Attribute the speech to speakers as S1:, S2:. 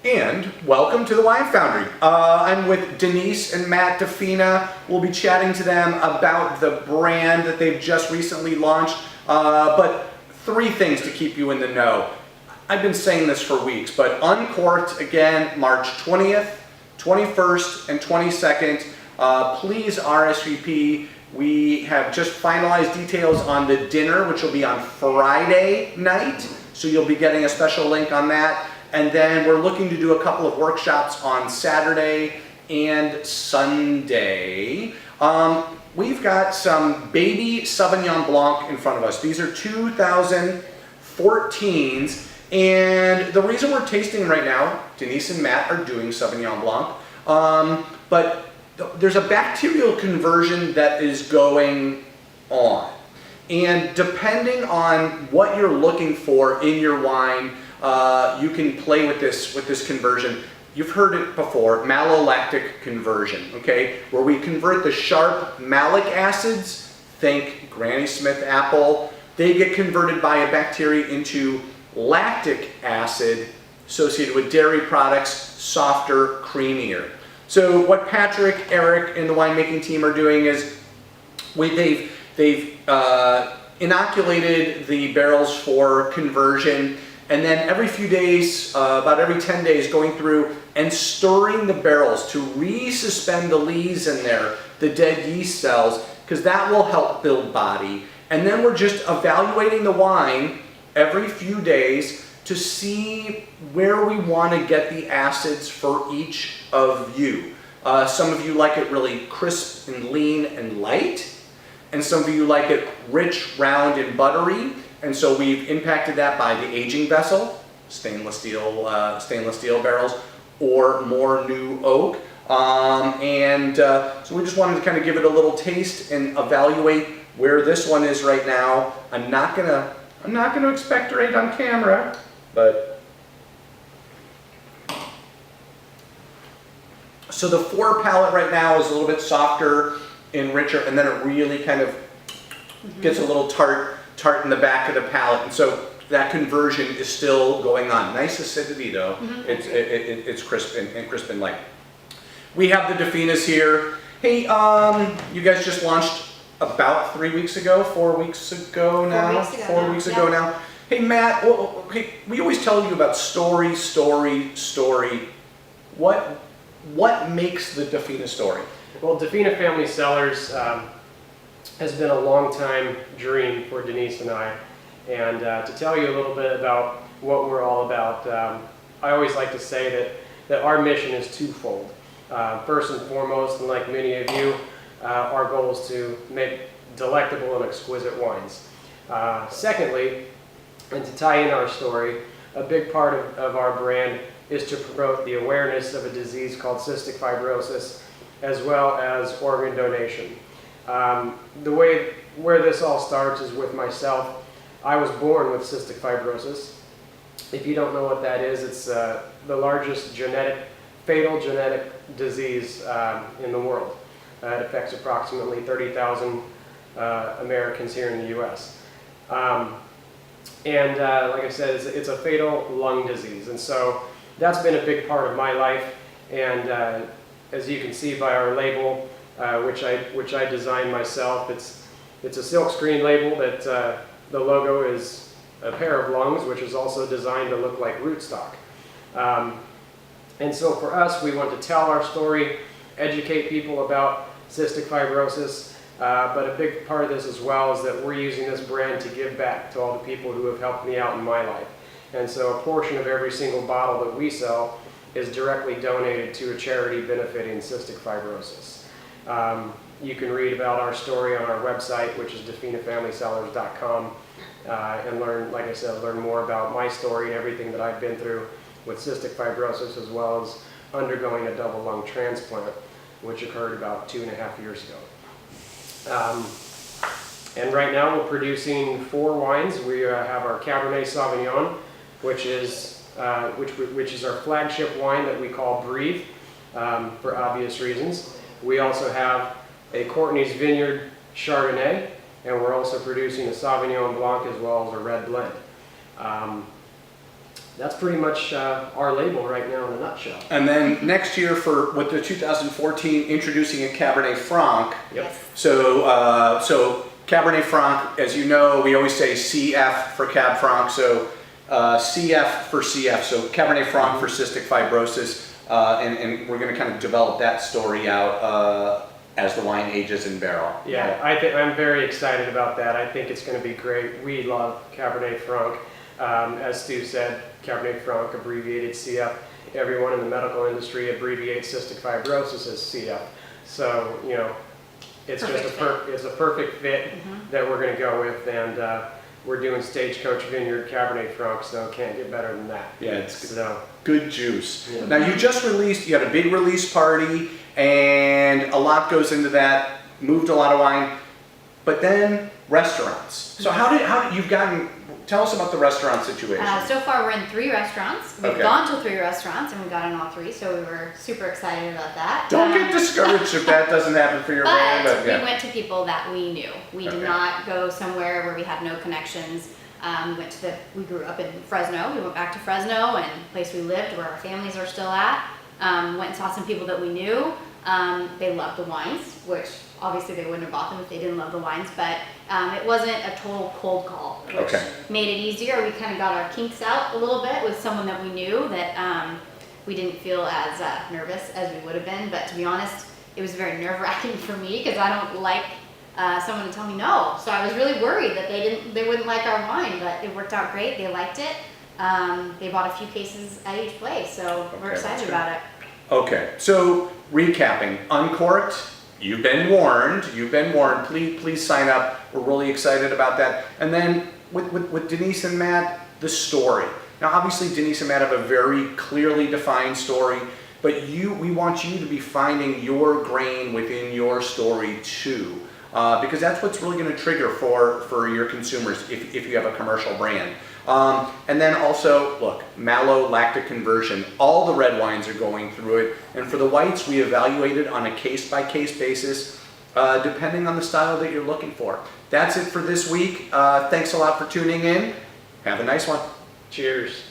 S1: And welcome to the Wine Foundry. I'm with Denise and Matt DeFina. We'll be chatting to them about the brand that they've just recently launched. But three things to keep you in the know. I've been saying this for weeks, but Uncorked again, March 20th, 21st, and 22nd. Please RSVP. We have just finalized details on the dinner, which will be on Friday night. So you'll be getting a special link on that. And then we're looking to do a couple of workshops on Saturday and Sunday. We've got some baby Sauvignon Blanc in front of us. These are 2014s. And the reason we're tasting right now, Denise and Matt are doing Sauvignon Blanc, but there's a bacterial conversion that is going on. And depending on what you're looking for in your wine, you can play with this conversion. You've heard it before, malolactic conversion, okay? Where we convert the sharp malic acids, think Granny Smith apple, they get converted by a bacteria into lactic acid associated with dairy products, softer, creamier. So what Patrick, Eric, and the winemaking team are doing is they've inoculated the barrels for conversion, and then every few days, about every 10 days, going through and stirring the barrels to resuspend the lees in there, the dead yeast cells, because that will help build body. And then we're just evaluating the wine every few days to see where we want to get the acids for each of you. Some of you like it really crisp and lean and light, and some of you like it rich, round, and buttery. And so we've impacted that by the aging vessel, stainless steel barrels, or more new oak. So we just wanted to kind of give it a little taste and evaluate where this one is right now. I'm not gonna expectorate on camera, but so the 4 palate right now is a little bit softer and richer, and then it really kind of gets a little tart in the back of the palate, and so that conversion is still going on. Nice acidity though. It's crisp and light. We have the DeFinas here. Hey, you guys just launched about 3 weeks ago, 4 weeks ago now. 4 weeks ago now. Hey Matt, okay, we always tell you about story. What makes the DeFina story?
S2: Well, DeFina Family Cellars has been a long time dream for Denise and I. And to tell you a little bit about what we're all about, I always like to say that our mission is twofold. First and foremost, and like many of you, our goal is to make delectable and exquisite wines. Secondly, and to tie in our story, a big part of our brand is to promote the awareness of a disease called cystic fibrosis, as well as organ donation. Where this all starts is with myself. I was born with cystic fibrosis. If you don't know what that is, it's the largest fatal genetic disease in the world. It affects approximately 30,000 Americans here in the U.S. Like I said, it's a fatal lung disease, and so that's been a big part of my life. And as you can see by our label, which I designed myself, it's a silkscreen label that the logo is a pair of lungs, which is also designed to look like rootstock. And so for us, we want to tell our story, educate people about cystic fibrosis, but a big part of this as well is that we're using this brand to give back to all the people who have helped me out in my life. And so a portion of every single bottle that we sell is directly donated to a charity benefiting cystic fibrosis. You can read about our story on our website, which is DeFinaFamilyCellars.com, and learn, like I said, learn more about my story and everything that I've been through with cystic fibrosis, as well as undergoing a double lung transplant, which occurred about 2.5 years ago. And right now we're producing 4 wines. We have our Cabernet Sauvignon, which is our flagship wine that we call Breathe, for obvious reasons. We also have a Courtney's Vineyard Chardonnay, and we're also producing a Sauvignon Blanc as well as a red blend. that's pretty much our label right now in a nutshell.
S1: And then next year with the 2014, introducing a Cabernet Franc.
S2: Yep.
S3: Yes.
S1: So Cabernet Franc, as you know, we always say CF for Cab Franc, so CF for CF, so Cabernet Franc for cystic fibrosis, and we're going to kind of develop that story out as the wine ages in barrel.
S2: Yeah, I'm very excited about that. I think it's going to be great. We love Cabernet Franc. As Stu said, Cabernet Franc, abbreviated CF. Everyone in the medical industry abbreviates cystic fibrosis as CF. So, you know, it's it's a perfect fit that we're going to go with, and we're doing Stagecoach Vineyard Cabernet Franc, so can't get better than that.
S1: Yeah, it's
S2: so
S1: good juice.
S2: Yeah.
S1: Now you just released, you had a big release party, and a lot goes into that, moved a lot of wine, but then restaurants. So how did you've gotten, tell us about the restaurant situation.
S3: So far we're in 3 restaurants. We've
S1: Okay.
S3: gone to 3 restaurants and we got in all 3, so we were super excited about that.
S1: Don't get discouraged if that doesn't happen for your brand.
S3: But
S1: Yeah.
S3: we went to people that we knew. We did
S1: Okay.
S3: not go somewhere where we had no connections. We grew up in Fresno. We went back to Fresno and the place we lived where our families are still at. Went and saw some people that we knew. They loved the wines, which obviously they wouldn't have bought them if they didn't love the wines, but it wasn't a total cold call, which
S1: Okay.
S3: made it easier. We kind of got our kinks out a little bit with someone that we knew that we didn't feel as nervous as we would have been, but to be honest, it was very nerve-wracking for me because I don't like someone to tell me no. So I was really worried that they wouldn't like our wine, but it worked out great. They liked it. They bought a few cases at each place, so we're
S1: Okay, that's
S3: excited
S1: good.
S3: about it.
S1: Okay, so recapping, Uncorked, you've been warned, please sign up, we're really excited about that. And then with Denise and Matt, the story. Now obviously Denise and Matt have a very clearly defined story, but we want you to be finding your grain within your story too, because that's what's really going to trigger for your consumers if you have a commercial brand. And then also, look, malolactic conversion. All the red wines are going through it. And for the whites, we evaluated on a case-by-case basis, depending on the style that you're looking for. That's it for this week. Thanks a lot for tuning in. Have a nice one.
S2: cheers.